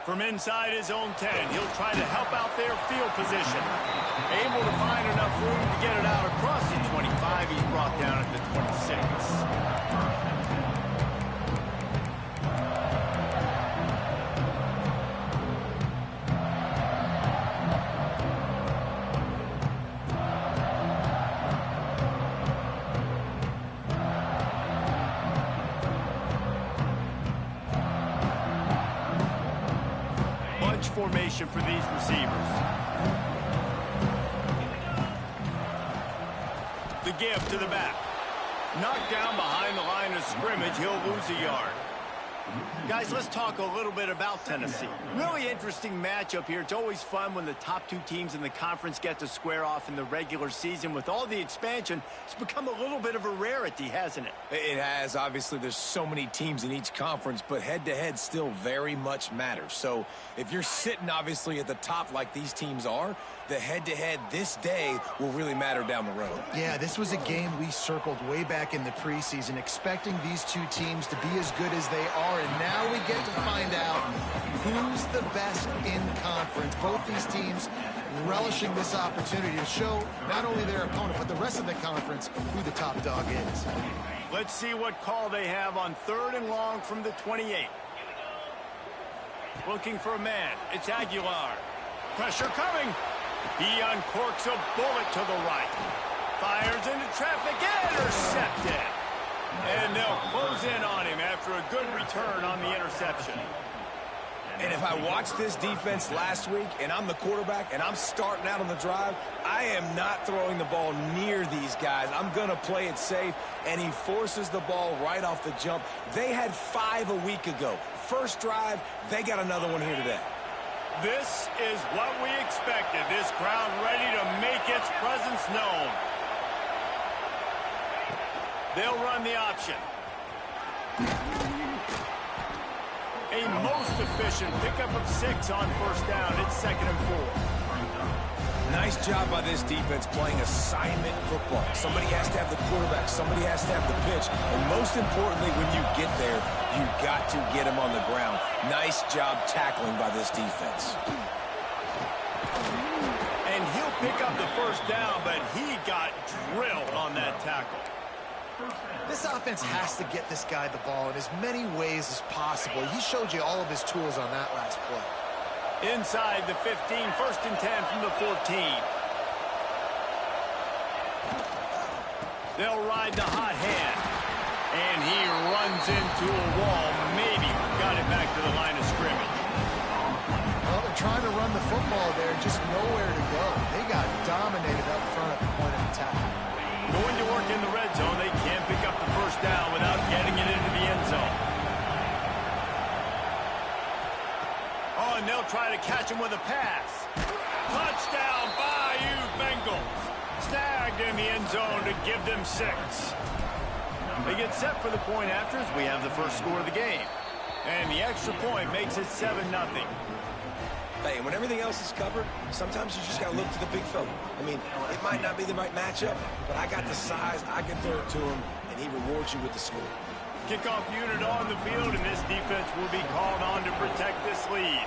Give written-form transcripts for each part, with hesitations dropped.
From inside his own 10, he'll try to help out their field position. Able to find enough room to get it out across the 25. He's brought down at the 26. Formation for these receivers. The give to the back. Knocked down behind the line of scrimmage. He'll lose a yard. Guys, let's talk a little bit about Tennessee. Really interesting matchup here. It's always fun when the top two teams in the conference get to square off in the regular season. With all the expansion, it's become a little bit of a rarity, hasn't it? It has. Obviously, there's so many teams in each conference, but head-to-head still very much matters. So if you're sitting, obviously, at the top like these teams are, the head-to-head this day will really matter down the road. Yeah, this was a game we circled way back in the preseason, expecting these two teams to be as good as they are, and now we get to find out who's the best in conference. Both these teams relishing this opportunity to show not only their opponent, but the rest of the conference who the top dog is. Let's see what call they have on 3rd and long from the 28. Looking for a man. It's Aguilar. Pressure coming. He uncorks a bullet to the right. Fires into traffic. Intercepted. And they'll close in on him after a good return on the interception. And if I watched this defense last week and I'm the quarterback and I'm starting out on the drive, I am not throwing the ball near these guys. I'm going to play it safe, and he forces the ball right off the jump. They had 5 a week ago. First drive, they got another one here today. This is what we expected. This crowd ready to make its presence known. They'll run the option. A most efficient pickup of 6 on first down. It's 2nd and 4. Nice job by this defense playing assignment football. Somebody has to have the quarterback. Somebody has to have the pitch. And most importantly, when you get there, you got to get him on the ground. Nice job tackling by this defense. And he'll pick up the first down, but he got drilled on that tackle. This offense has to get this guy the ball in as many ways as possible. He showed you all of his tools on that last play. Inside the 15, 1st and 10 from the 14. They'll ride the hot hand. And he runs into a wall. Maybe got it back to the line of scrimmage. Well, they're trying to run the football there, just nowhere to go. They got dominated up front at the point of attack. Going to work in the red zone. They can't pick up the first down without getting it into the end zone. Oh, and they'll try to catch him with a pass. Touchdown, Bayou Bengals. Snagged in the end zone to give them 6. They get set for the point afters. We have the first score of the game. And the extra point makes it 7-0. Hey, and when everything else is covered, sometimes you just got to look to the big fella. I mean, it might not be the right matchup, but I got the size, I can throw it to him, and he rewards you with the score. Kickoff unit on the field, and this defense will be called on to protect this lead.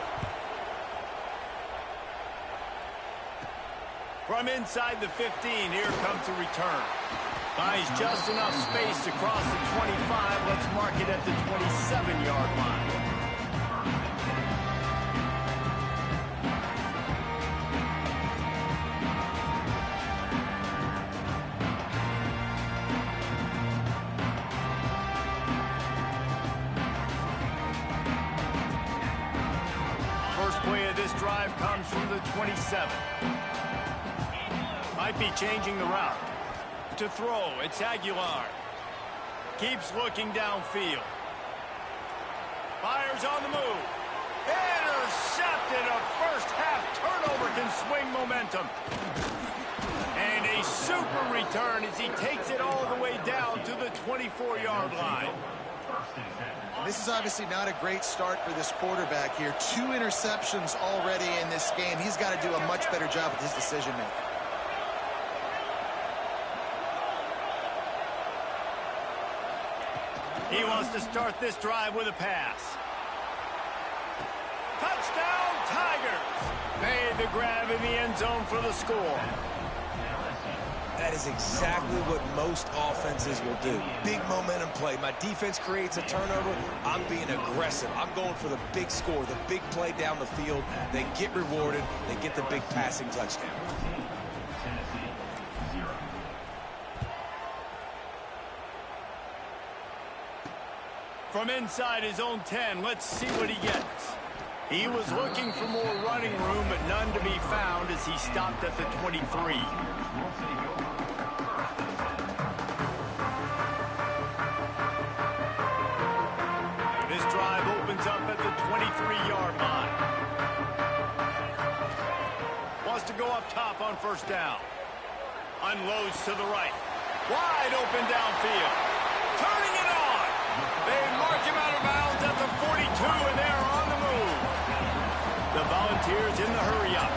From inside the 15, here comes the return. Buys just enough space to cross the 25. Let's mark it at the 27-yard line. Drive comes from the 27. Might be changing the route. To throw, it's Aguilar. Keeps looking downfield. Fires on the move. Intercepted. A first half turnover can swing momentum. And a super return as he takes it all the way down to the 24-yard line. This is obviously not a great start for this quarterback here. 2 interceptions already in this game. He's got to do a much better job with his decision-making. He wants to start this drive with a pass. Touchdown, Tigers! Made the grab in the end zone for the score. That is exactly what most offenses will do. Big momentum play. My defense creates a turnover. I'm being aggressive. I'm going for the big score, the big play down the field. They get rewarded. They get the big passing touchdown. From inside his own 10, let's see what he gets. He was looking for more running room, but none to be found as he stopped at the 23. This drive opens up at the 23-yard line. Wants to go up top on first down. Unloads to the right. Wide open downfield. Turning it on. They mark him out of bounds at the 42, and they're on the move. The Volunteers in the hurry-up.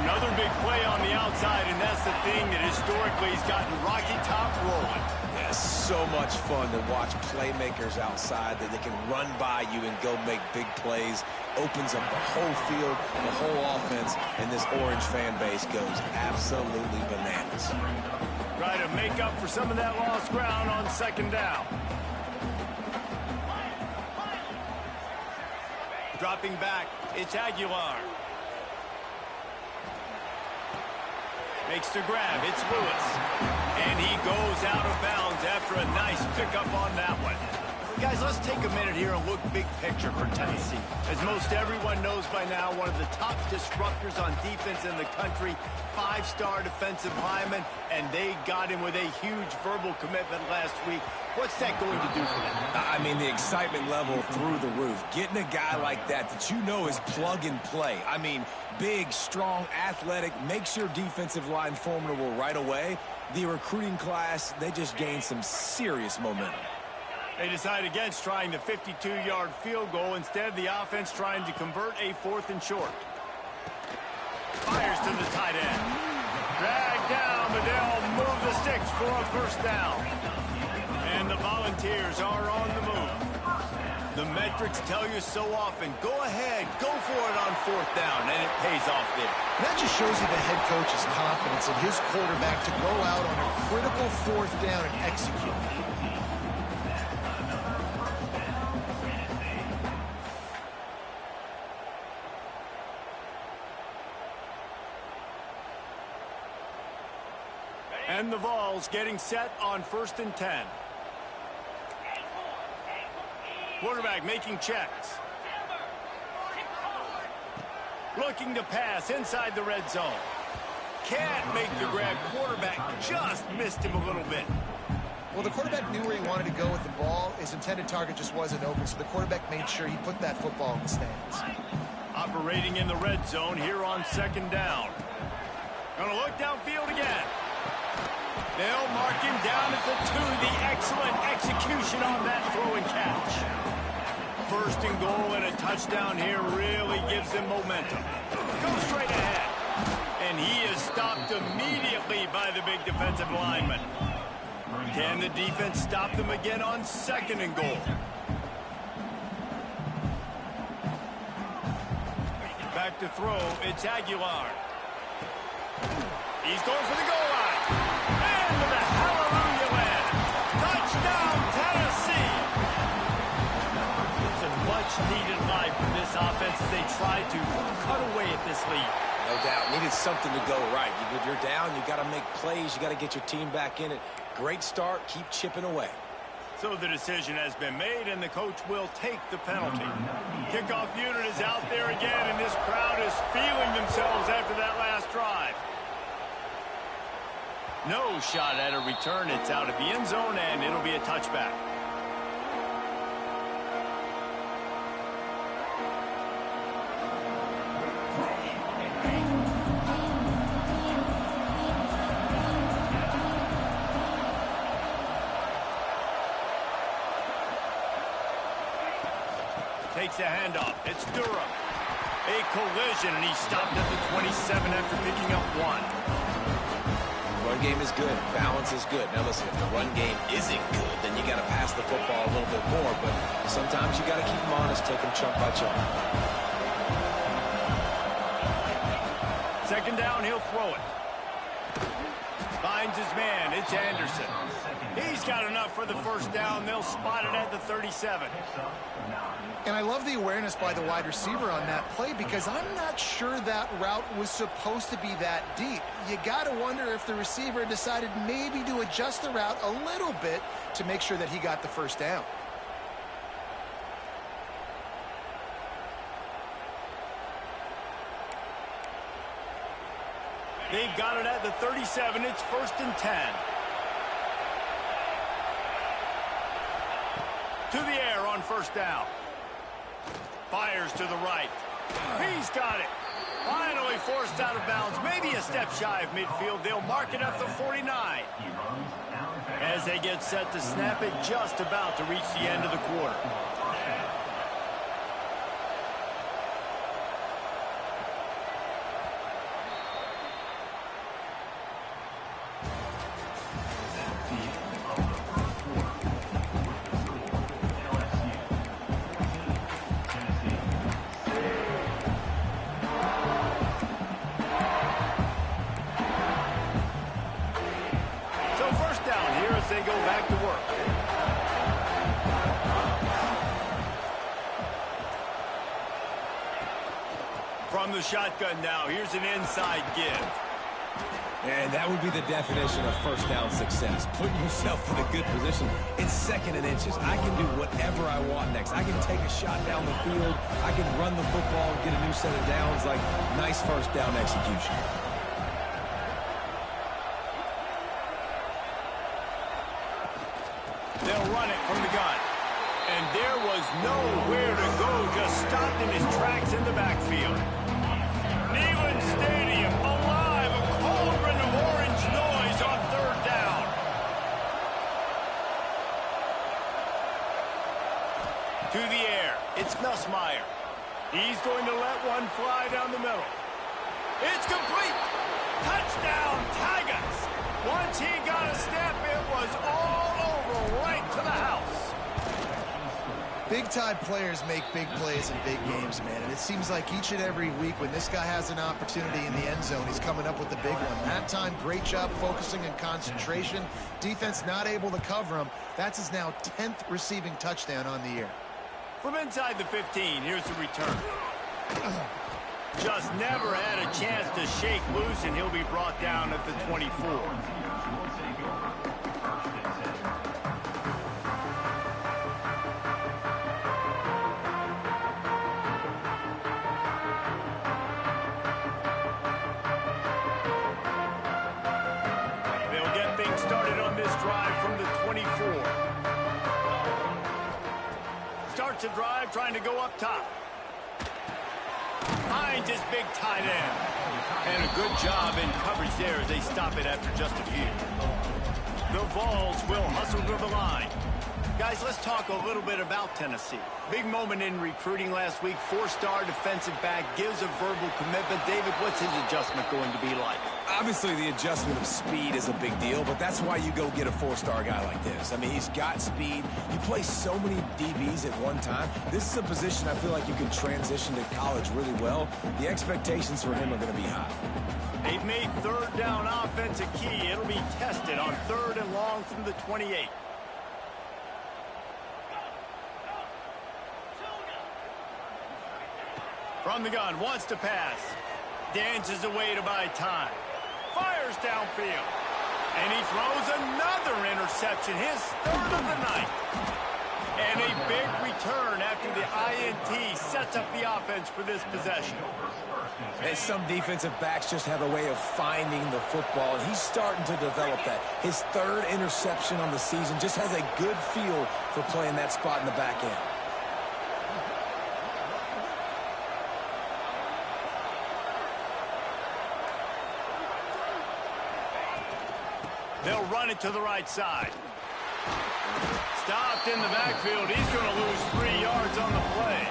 Another big play on the outside, and that's the thing that historically has gotten Rocky Top rolling. Yeah, so much fun to watch playmakers outside that they can run by you and go make big plays. Opens up the whole field, the whole offense, and this Orange fan base goes absolutely bananas. Try to make up for some of that lost ground on second down. Dropping back, it's Aguilar. Makes the grab, it's Lewis. And he goes out of bounds after a nice pickup on that one. Guys, let's take a minute here and look big picture for Tennessee. As most everyone knows by now, one of the top disruptors on defense in the country, 5-star defensive lineman, and they got him with a huge verbal commitment last week. What's that going to do for them? I mean, the excitement level through the roof. Getting a guy like that you know is plug and play. I mean, big, strong, athletic, makes your defensive line formidable right away. The recruiting class, they just gained some serious momentum. They decide against trying the 52-yard field goal. Instead, the offense trying to convert a 4th and short. Fires to the tight end. Dragged down, but they'll move the sticks for a first down. And the Volunteers are on the move. The metrics tell you so often, go ahead, go for it on 4th down, and it pays off there. That just shows you the head coach's confidence in his quarterback to go out on a critical 4th down and execute. And the Vols getting set on 1st and 10. Quarterback making checks. Looking to pass inside the red zone. Can't make the grab. Quarterback just missed him a little bit. Well, the quarterback knew where he wanted to go with the ball. His intended target just wasn't open, so the quarterback made sure he put that football in the stands. Operating in the red zone here on 2nd down. Gonna look downfield again. They'll mark him down at the 2. The excellent execution on that throw and catch. 1st and goal and a touchdown here really gives them momentum. Goes straight ahead. And he is stopped immediately by the big defensive lineman. Can the defense stop them again on 2nd and goal? Back to throw, it's Aguilar. He's going for the goal line. And with a hallelujah land. Touchdown, Tennessee. It's a much-needed life for this offense as they try to cut away at this lead. No doubt. Needed something to go right. You're down, you got to make plays, you got to get your team back in it. Great start, keep chipping away. So the decision has been made, and the coach will take the penalty. Kickoff unit is out there again, and this crowd is feeling themselves after that last drive. No shot at a return. It's out of the end zone, and it'll be a touchback. Takes a handoff. It's Durham. A collision, and he stopped at the 27 after picking up 1. Run game is good. Balance is good. Now listen, if the run game isn't good, then you got to pass the football a little bit more. But sometimes you got to keep them honest, take them chunk by chunk. Second down, he'll throw it. Finds his man. It's Anderson. He's got enough for the first down. They'll spot it at the 37. And I love the awareness by the wide receiver on that play because I'm not sure that route was supposed to be that deep. You got to wonder if the receiver decided maybe to adjust the route a little bit to make sure that he got the first down. They've got it at the 37. It's 1st and 10. To the air on first down. Fires to the right. He's got it. Finally forced out of bounds. Maybe a step shy of midfield. They'll mark it at the 49. As they get set to snap it, just about to reach the end of the quarter. They go back to work. From the shotgun now, here's an inside give. And that would be the definition of first down success. Putting yourself in a good position. It's 2nd and inches. I can do whatever I want next. I can take a shot down the field. I can run the football and get a new set of downs. Like, nice first down execution. They'll run it from the gun. And there was nowhere to go, just stopped in his tracks in the backfield. Neyland Stadium alive, a cauldron of orange noise on 3rd down. To the air, it's Nussmeier. He's going to let one fly down the middle. It's complete. Touchdown, Tigers. Once he got a step, it was all over, right to the house. Big-time players make big plays in big games, man. And it seems like each and every week when this guy has an opportunity in the end zone, he's coming up with the big one. That time, great job focusing and concentration. Defense not able to cover him. That's his now 10th receiving touchdown on the year. From inside the 15, here's the return. Just never had a chance to shake loose, and he'll be brought down at the 24. They'll get things started on this drive from the 24. Starts a drive trying to go up top. Finds his big tight end. And a good job in coverage there as they stop it after just a few. The Vols will hustle to the line. Guys, let's talk a little bit about Tennessee. Big moment in recruiting last week. 4-star defensive back gives a verbal commitment. David, what's his adjustment going to be like? Obviously, the adjustment of speed is a big deal, but that's why you go get a 4-star guy like this. I mean, he's got speed. You play so many DBs at one time. This is a position I feel like you can transition to college really well. The expectations for him are going to be high. They've made 3rd down offense a key. It'll be tested on 3rd and long from the 28. From the gun, wants to pass. Dances away to buy time. Fires downfield. And he throws another interception, his 3rd of the night. And a big return after the INT sets up the offense for this possession. And some defensive backs just have a way of finding the football, and he's starting to develop that. His 3rd interception on the season, just has a good feel for playing that spot in the back end. They'll run it to the right side. Stopped in the backfield. He's going to lose 3 yards on the play.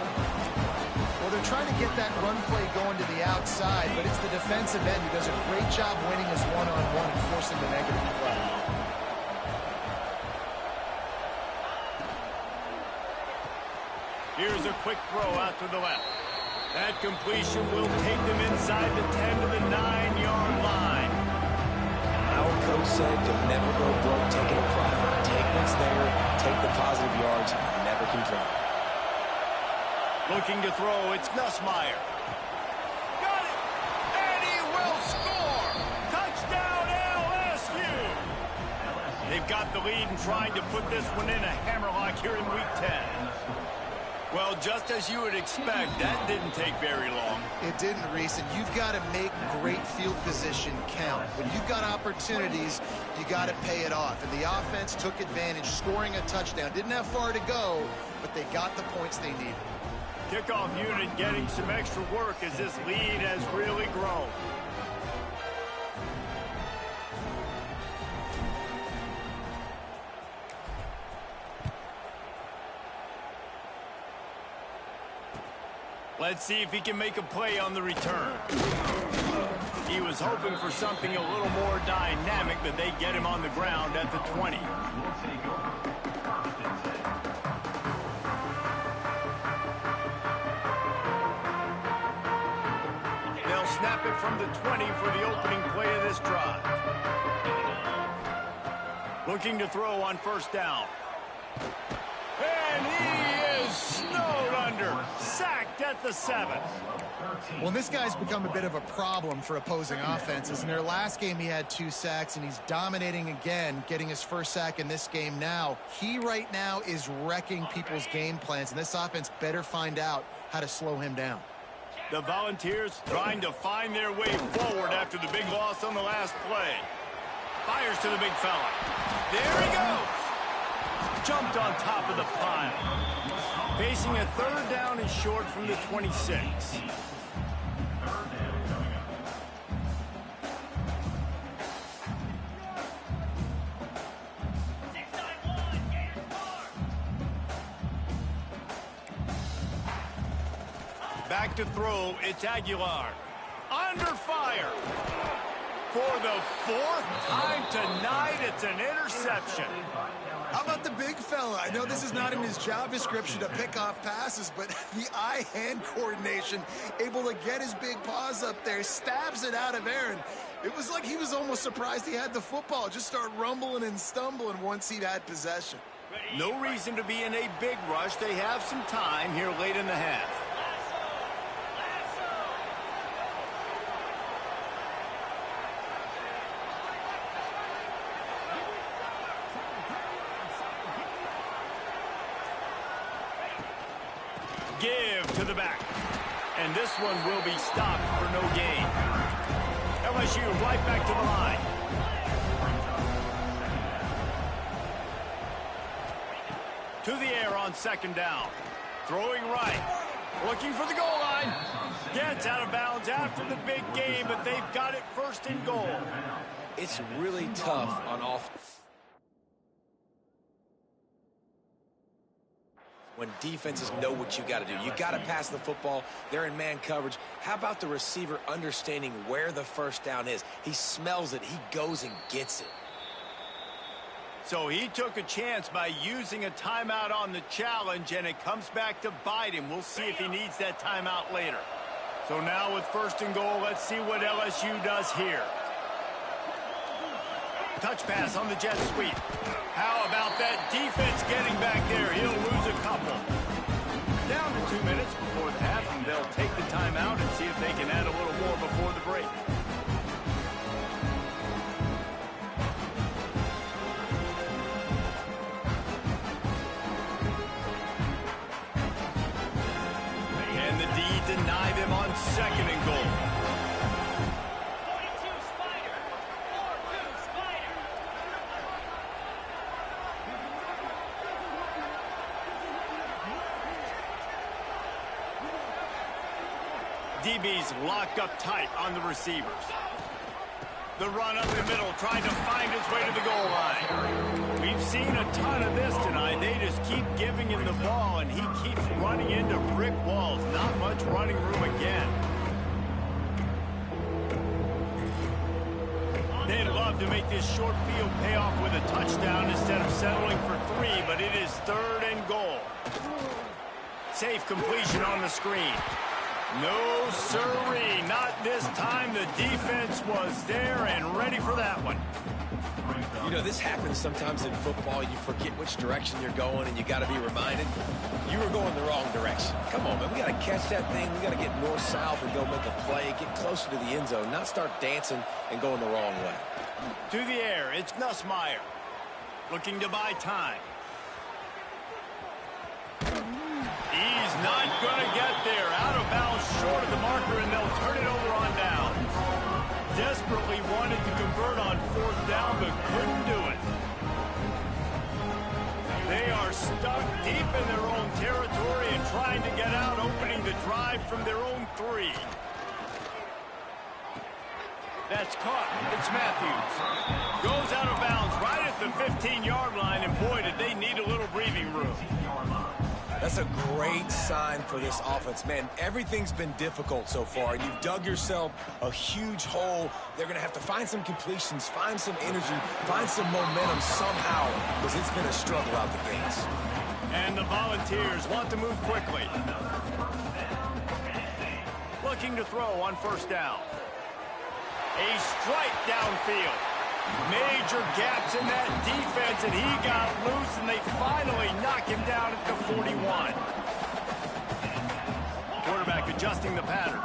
Well, they're trying to get that run play going to the outside, but it's the defensive end who does a great job winning his one-on-one and forcing the negative play. Here's a quick throw out to the left. That completion will take them inside the 10 to the 9-yard line. Our coach said you'll never go broke taking a profit. Take what's there, take the positive yards, and never complain. Looking to throw, it's Nussmeier. Got it! And he will score! Touchdown LSU! They've got the lead and trying to put this one in a hammerlock here in Week 10. Well, just as you would expect, that didn't take very long. It didn't, Reese, and you've got to make great field position count. When you've got opportunities, you got to pay it off. And the offense took advantage, scoring a touchdown. Didn't have far to go, but they got the points they needed. Kickoff unit getting some extra work as this lead has really grown. Let's see if he can make a play on the return. He was hoping for something a little more dynamic, but they get him on the ground at the 20. They'll snap it from the 20 for the opening play of this drive. Looking to throw on first down. And he is snowed under, sacked at the 7. Well, this guy's become a bit of a problem for opposing offenses. In their last game, he had 2 sacks, and he's dominating again, getting his first sack in this game now. He right now is wrecking people's game plans, and this offense better find out how to slow him down. The Volunteers trying to find their way forward after the big loss on the last play. Fires to the big fella. There he goes. Jumped on top of the pile. Facing a third down and short from the 26. Back to throw, it's Aguilar. Under fire. For the 4th time tonight, it's an interception. How about the big fella? I know this is not in his job description to pick off passes, but the eye-hand coordination, able to get his big paws up there, stabs it out of Aaron. It was like he was almost surprised he had the football. Just start rumbling and stumbling once he had possession. No reason to be in a big rush. They have some time here late in the half. Give to the back. And this one will be stopped for no gain. LSU right back to the line. To the air on second down. Throwing right. Looking for the goal line. Gets out of bounds after the big game, but they've got it first and goal. It's really tough on offense when defenses know what you got to do. You got to pass the football. They're in man coverage. How about the receiver understanding where the first down is? He smells it. He goes and gets it. So he took a chance by using a timeout on the challenge, and it comes back to bite him. We'll see if he needs that timeout later. So now with first and goal, let's see what LSU does here. Touch pass on the jet sweep. How about that defense getting back there? He'll lose a couple. Down to 2 minutes before the half, and they'll take the timeout and see if they can add a little more before the break. And the D deny them on second and goal. DB's locked up tight on the receivers. The run up the middle, trying to find its way to the goal line. We've seen a ton of this tonight. They just keep giving him the ball, and he keeps running into brick walls. Not much running room again. They'd love to make this short field pay off with a touchdown instead of settling for 3, but it is third and goal. Safe completion on the screen. No, sirree. Not this time. The defense was there and ready for that one. You know, this happens sometimes in football. You forget which direction you're going, and you got to be reminded you were going the wrong direction. Come on, man. We got to catch that thing. We got to get north-south and go make a play, get closer to the end zone, not start dancing and going the wrong way. To the air, it's Ncaa. Looking to buy time. He's not going to get there. Out of bounds, short of the marker, and they'll turn it over on down. Desperately wanted to convert on 4th down, but couldn't do it. They are stuck deep in their own territory and trying to get out, opening the drive from their own 3. That's caught. It's Matthews. Goes out of bounds right at the 15-yard line, and boy, did they need a little breathing room. That's a great sign for this offense. Man, everything's been difficult so far, and you've dug yourself a huge hole. They're going to have to find some completions, find some energy, find some momentum somehow, because it's been a struggle out the gates. And the Volunteers want to move quickly. Looking to throw on 1st down. A strike downfield. Major gaps in that defense, and he got loose, and they finally knock him down at the 41. Quarterback adjusting the pattern.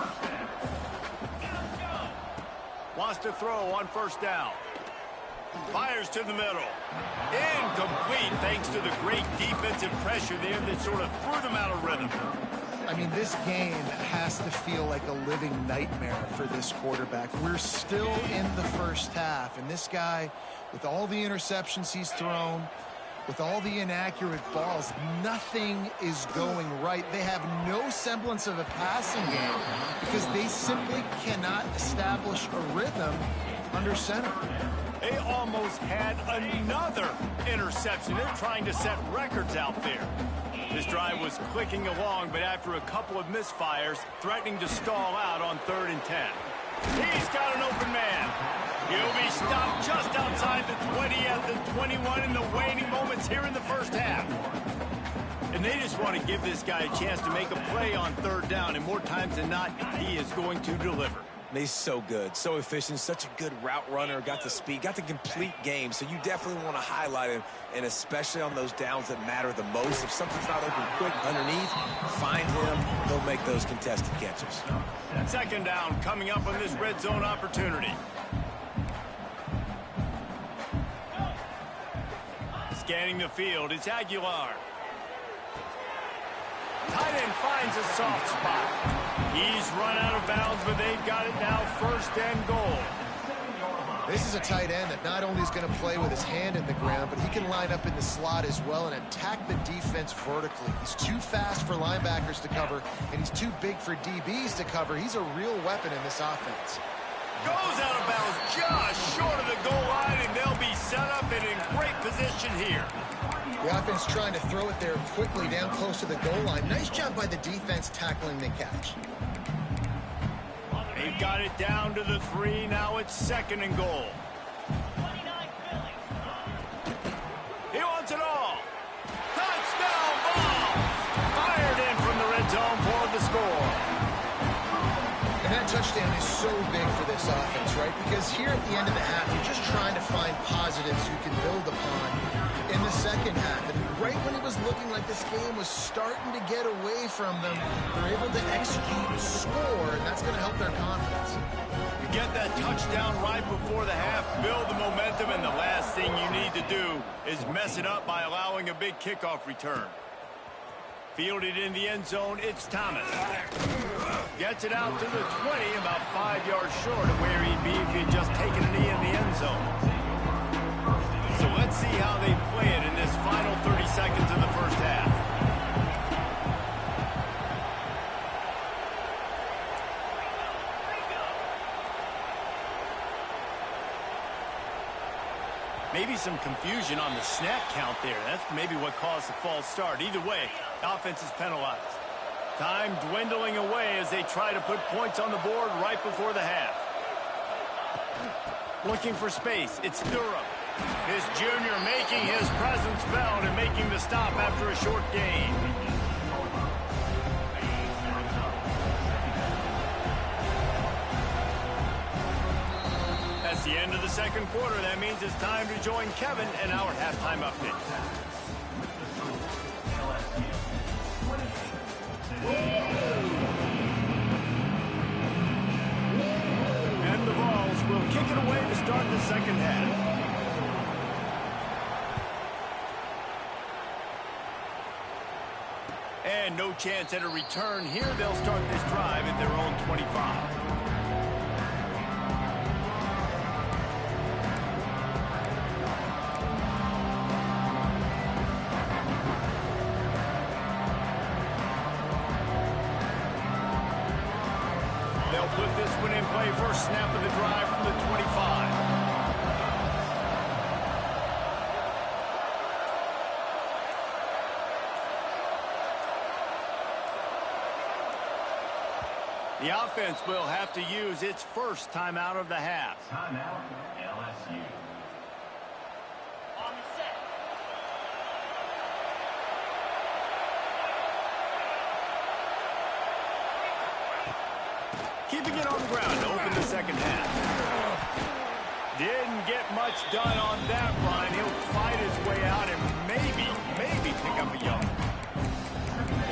Wants to throw on 1st down. Fires to the middle. Incomplete thanks to the great defensive pressure there that sort of threw them out of rhythm. I mean, this game has to feel like a living nightmare for this quarterback. We're still in the first half, and this guy, with all the interceptions he's thrown, with all the inaccurate balls, nothing is going right. They have no semblance of a passing game because they simply cannot establish a rhythm under center. They almost had another interception. They're trying to set records out there. This drive was clicking along, but after a couple of misfires, threatening to stall out on 3rd and 10. He's got an open man. He'll be stopped just outside the 20 at the 21 in the waning moments here in the first half. And they just want to give this guy a chance to make a play on 3rd down, and more times than not, he is going to deliver. He's so good, so efficient, such a good route runner, got the speed, got the complete game, so you definitely want to highlight him, and especially on those downs that matter the most. If something's not open quick underneath, find him, he'll make those contested catches. 2nd down coming up on this red zone opportunity. Scanning the field, it's Aguilar. Tight end finds a soft spot. He's run out of bounds, but they've got it now 1st and goal. This is a tight end that not only is going to play with his hand in the ground, but he can line up in the slot as well and attack the defense vertically. He's too fast for linebackers to cover, and he's too big for DBs to cover. He's a real weapon in this offense. Goes out of bounds just short of the goal line, and they'll be set up and in great position here. The offense trying to throw it there quickly down close to the goal line. Nice job by the defense tackling the catch. They've got it down to the 3. Now it's 2nd and goal. He wants it all. Touchdown ball! Fired in from the red zone for the score. And that touchdown is so big for this offense, right? Because here at the end of the half, you're just trying to find positives you can build upon in the second half. And right when it was looking like this game was starting to get away from them, they're able to execute and score, and that's going to help their confidence. You get that touchdown right before the half, build the momentum, and the last thing you need to do is mess it up by allowing a big kickoff return. Fielded in the end zone, it's Thomas. Gets it out to the 20, about 5 yards short of where he'd be if he had just taken a knee in the end zone. So let's see how they play it in this final 30 seconds of the first half. Maybe some confusion on the snap count there. That's maybe what caused the false start. Either way, offense is penalized. Time dwindling away as they try to put points on the board right before the half. Looking for space. It's Durham. This junior making his presence felt and making the stop after a short gain. It's the end of the second quarter. That means it's time to join Kevin in our halftime update. And the Vols will kick it away to start the second half. And no chance at a return here. They'll start this drive at their own 25. They'll put this one in play. First snap of the drive from the 25. The offense will have to use its first timeout of the half. Timeout, LSU. On the set. Keeping it on the ground to open the second half. Didn't get much done on that run. He'll fight his way out and maybe pick up a yard.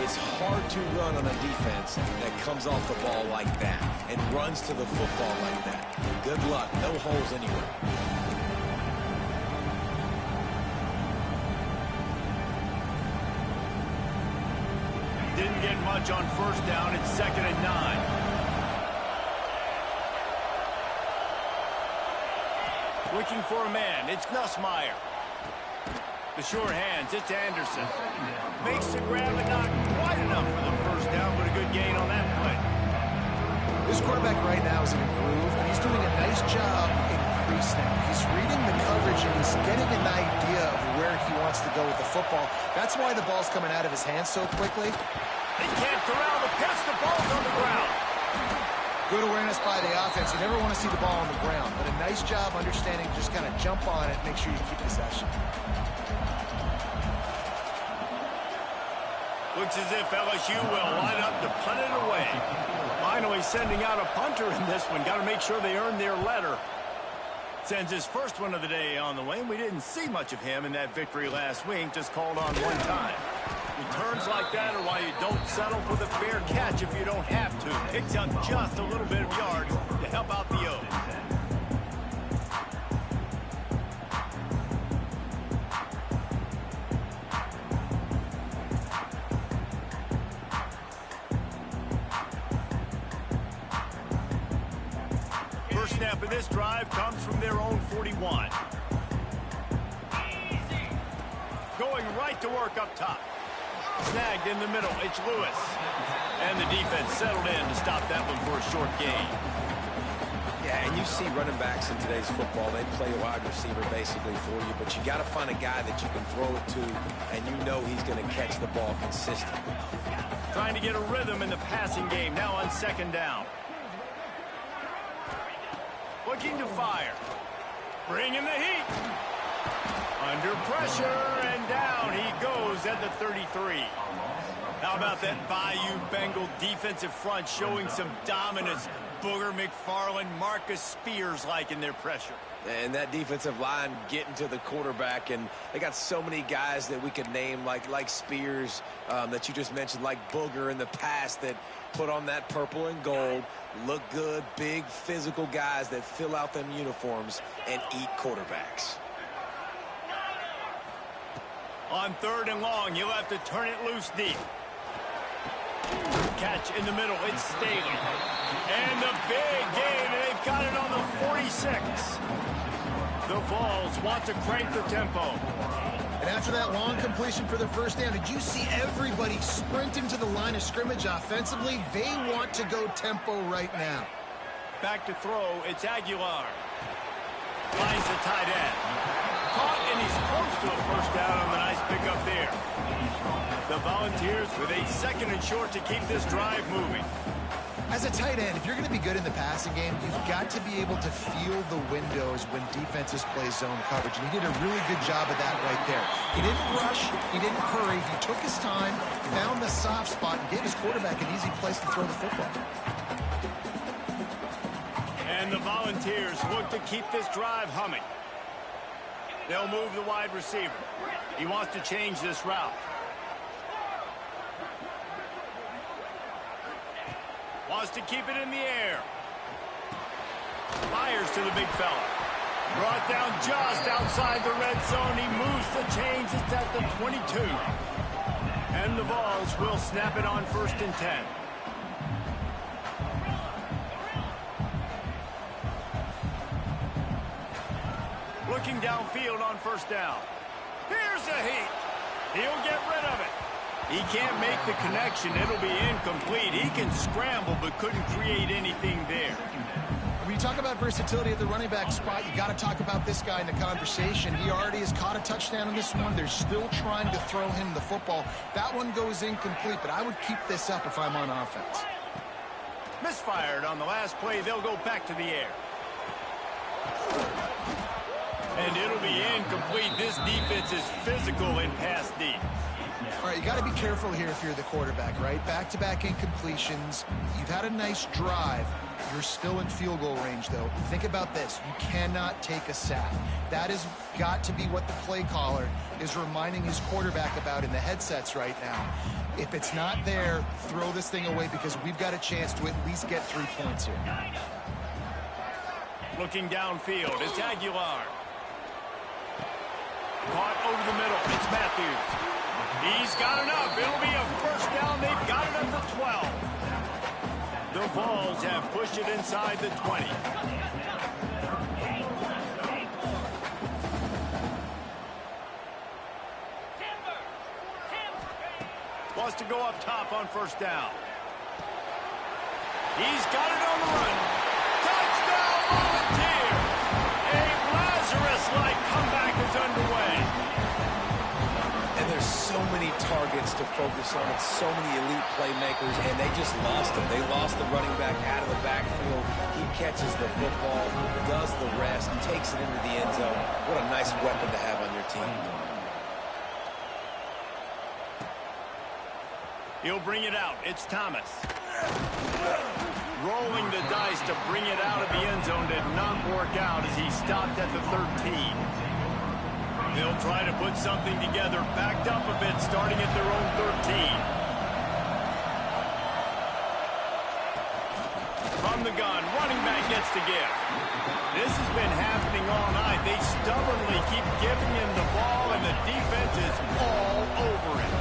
It's hard to run on a defense that comes off the ball like that and runs to the football like that. Good luck. No holes anywhere. Didn't get much on first down. It's 2nd and 9. Looking for a man. It's Nussmeier. The sure hands, it's Anderson. Makes the grab and not quite enough for the first down, but a good gain on that play. This quarterback right now is in a groove, and he's doing a nice job in pre-snap. He's reading the coverage, and he's getting an idea of where he wants to go with the football. That's why the ball's coming out of his hands so quickly. They can't corral the pitch. The ball's on the ground. Good awareness by the offense. You never want to see the ball on the ground, but a nice job understanding just kind of jump on it, make sure you keep possession. Looks as if LSU will line up to punt it away. Finally sending out a punter in this one. Got to make sure they earn their letter. Sends his first one of the day on the way. We didn't see much of him in that victory last week. Just called on one time. Returns like that are why you don't settle for the fair catch if you don't have to. Picks up just a little bit of yards to help out the O's. First snap of this drive comes from their own 41. Going right to work up top. Snagged in the middle. It's Lewis. And the defense settled in to stop that one for a short gain. Yeah, and you see running backs in today's football, they play a wide receiver basically for you, but you got to find a guy that you can throw it to, and you know he's going to catch the ball consistently. Trying to get a rhythm in the passing game, now on 2nd down. Looking to fire. Bringing the heat. Under pressure, and down he goes at the 33. How about that Bayou Bengal defensive front showing some dominance? Booger McFarland, Marcus Spears-like in their pressure. And that defensive line getting to the quarterback, and they got so many guys that we could name like Spears that you just mentioned, like Booger in the past, that put on that purple and gold, look good, big physical guys that fill out them uniforms and eat quarterbacks. On 3rd and long, you'll have to turn it loose deep. Catch in the middle, it's Staley. And the big gain, and they've got it on the 46. The Vols want to crank the tempo. And after that long completion for the first down, did you see everybody sprinting to the line of scrimmage offensively? They want to go tempo right now. Back to throw, it's Aguilar. Finds the tight end. Caught, and he's close to a first down on the nice pickup there. The Volunteers with a 2nd and short to keep this drive moving. As a tight end, if you're going to be good in the passing game, you've got to be able to feel the windows when defenses play zone coverage. And he did a really good job of that right there. He didn't rush. He didn't hurry. He took his time, found the soft spot, and gave his quarterback an easy place to throw the football. And And the Volunteers look to keep this drive humming. They'll move the wide receiver. He wants to change this route. Wants to keep it in the air. Fires to the big fella. Brought down just outside the red zone. He moves the chains. It's at the 22. And the Vols will snap it on 1st and 10. Looking downfield on 1st down. Here's a heat. He'll get rid of it. He can't make the connection. It'll be incomplete. He can scramble but couldn't create anything there. When you talk about versatility at the running back spot, you got to talk about this guy in the conversation. He already has caught a touchdown in this one. They're still trying to throw him the football. That one goes incomplete, but I would keep this up if I'm on offense. Misfired on the last play. They'll go back to the air. And it'll be incomplete. This defense is physical in pass deep. All right, you got to be careful here if you're the quarterback, right? Back-to-back incompletions. You've had a nice drive. You're still in field goal range, though. Think about this. You cannot take a sack. That has got to be what the play caller is reminding his quarterback about in the headsets right now. If it's not there, throw this thing away because we've got a chance to at least get 3 points here. Looking downfield, it's Aguilar. Caught over the middle. It's Matthews. He's got enough. It'll be a 1st down. They've got it up to 12. The Vols have pushed it inside the 20. Wants to go up top on 1st down. He's got it on the run. Touchdown, Volunteer! A Lazarus-like comeback is underway. And there's so many targets to focus on. It's so many elite playmakers, and they just lost them. They lost the running back out of the backfield. He catches the football, does the rest, takes it into the end zone. What a nice weapon to have on your team. He'll bring it out. It's Thomas. Rolling the dice to bring it out of the end zone did not work out as he stopped at the 13. They'll try to put something together, backed up a bit, starting at their own 13. From the gun, running back gets the give. This has been happening all night. They stubbornly keep giving him the ball, and the defense is all over it.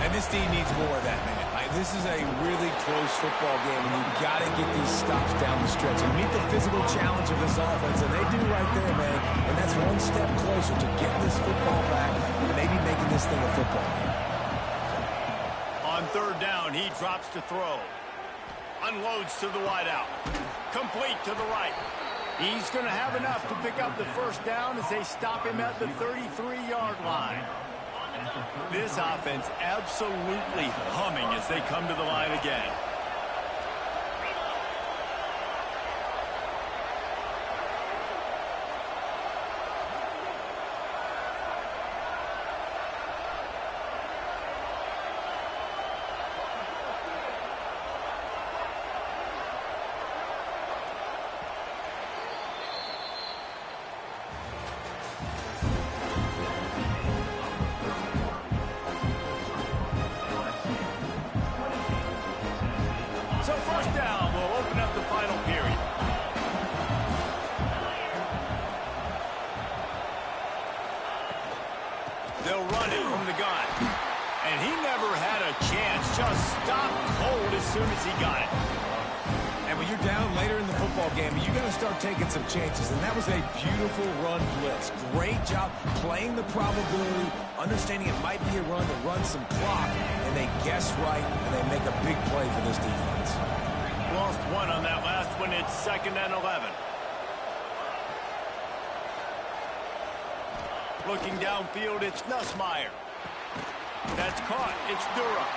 And this team needs more of that, man. This is a really close football game, and you've got to get these stops down the stretch and meet the physical challenge of this offense, and they do right there, man. And that's one step closer to getting this football back and maybe making this thing a football game. On 3rd down, he drops to throw. Unloads to the wideout. Complete to the right. He's going to have enough to pick up the 1st down as they stop him at the 33-yard line. This offense absolutely humming as they come to the line again. So 1st down will open up the final period. They'll run it from the gun. And he never had a chance. Just stopped cold as soon as he got it. And when you're down later in the football game, you got to start taking some chances. And that was a beautiful run blitz. Great job playing the probability, understanding it might be a run to run some clock, and they guess right, and they make a big play for this defense. Lost one on that last one. It's 2nd and 11. Looking downfield, it's Nussmeier. That's caught. It's Durham.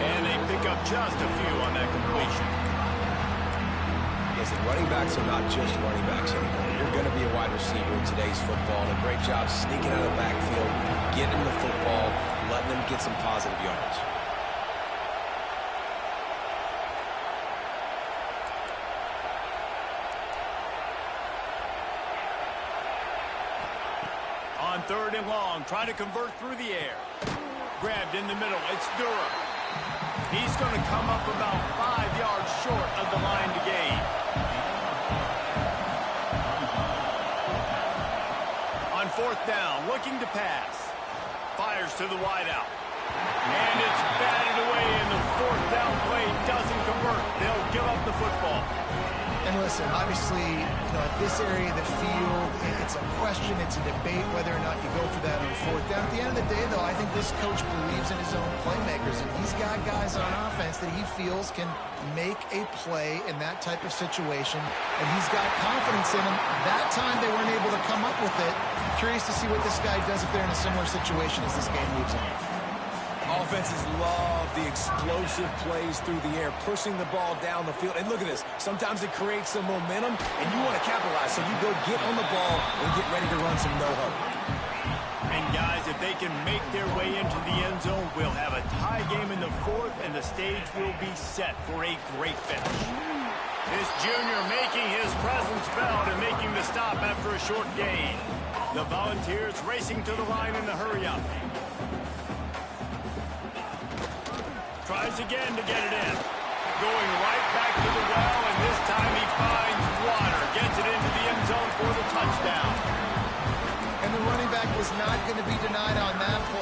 And they pick up just a few on that completion. Listen, running backs are not just running backs anymore. You're going to be a wide receiver in today's football, and a great job sneaking out of the backfield, getting the football, letting them get some positive yards. 3rd and long, trying to convert through the air. Grabbed in the middle. It's Durham. He's going to come up about 5 yards short of the line to gain. On 4th down, looking to pass. Fires to the wideout. And it's batted away, and the 4th down play doesn't convert. They'll give up the football. And listen, obviously, at this area of the field, it's a question, it's a debate whether or not you go for that on 4th down. At the end of the day, though, I think this coach believes in his own playmakers, and he's got guys on offense that he feels can make a play in that type of situation, and he's got confidence in them. That time they weren't able to come up with it. Curious to see what this guy does if they're in a similar situation as this game moves on. Offenses love the explosive plays through the air, pushing the ball down the field. And look at this. Sometimes it creates some momentum, and you want to capitalize. So you go get on the ball and get ready to run some no-huddle. And, guys, if they can make their way into the end zone, we'll have a tie game in the 4th, and the stage will be set for a great finish. This junior making his presence felt and making the stop after a short gain. The Volunteers racing to the line in the hurry-up. Tries again to get it in. Going right back to the well, and this time he finds water. Gets it into the end zone for the touchdown. And the running back was not going to be denied on that play.